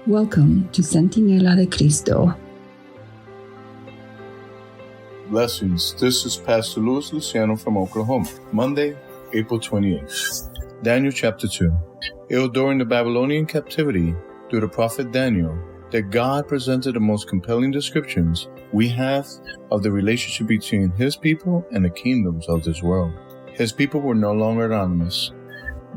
Welcome to Centinela de Cristo. Blessings. This is Pastor Luis Luciano from Oklahoma. Monday, April 28th. Daniel chapter 2. It was during the Babylonian captivity through the prophet Daniel that God presented the most compelling descriptions we have of the relationship between His people and the kingdoms of this world. His people were no longer anonymous.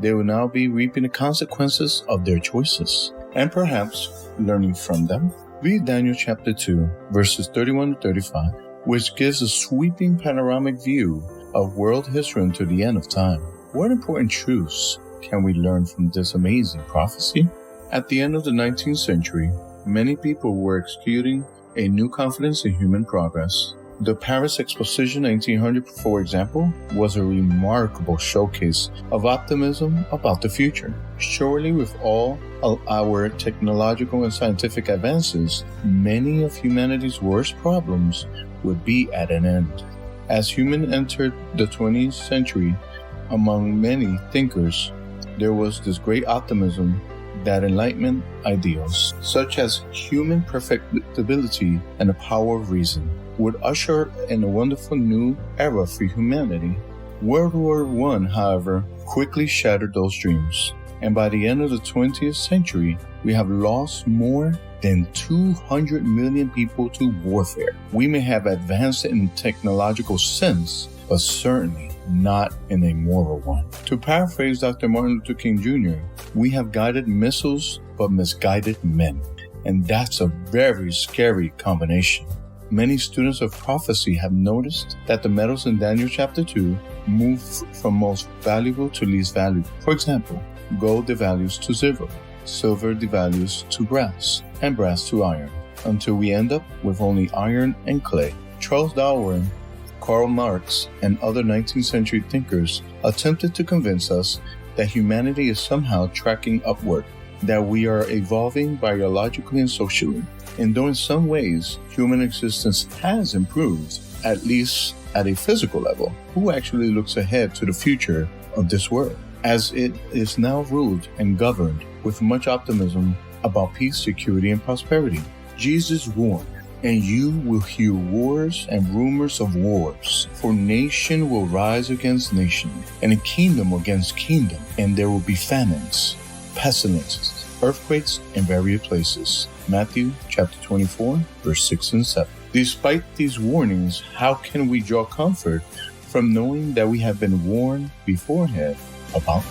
They will now be reaping the consequences of their choices, and perhaps learning from them. Read Daniel chapter 2, verses 31 to 35, which gives a sweeping panoramic view of world history until the end of time. What important truths can we learn from this amazing prophecy? At the end of the 19th century, many people were executing a new confidence in human progress. The Paris Exposition 1900, for example, was a remarkable showcase of optimism about the future. Surely with all of our technological and scientific advances, many of humanity's worst problems would be at an end. As humans entered the 20th century, among many thinkers, there was this great optimism that Enlightenment ideals, such as human perfectibility and the power of reason, would usher in a wonderful new era for humanity. World War I, however, quickly shattered those dreams, and by the end of the 20th century, we have lost more than 200 million people to warfare. We may have advanced in technological sense, but certainly not in a moral one. To paraphrase Dr. Martin Luther King Jr., we have guided missiles but misguided men, and that's a very scary combination. Many students of prophecy have noticed that the metals in Daniel chapter 2 move from most valuable to least valuable. For example, gold devalues to silver, silver devalues to brass, and brass to iron, until we end up with only iron and clay. Charles Darwin, Karl Marx, and other 19th century thinkers attempted to convince us that humanity is somehow tracking upward, that we are evolving biologically and socially. And though in some ways human existence has improved, at least at a physical level, who actually looks ahead to the future of this world, as it is now ruled and governed with much optimism about peace, security, and prosperity? Jesus warned, "And you will hear wars and rumors of wars, for nation will rise against nation, and a kingdom against kingdom, and there will be famines, pestilences, earthquakes in various places." Matthew chapter 24, verse 6 and 7. Despite these warnings, how can we draw comfort from knowing that we have been warned beforehand about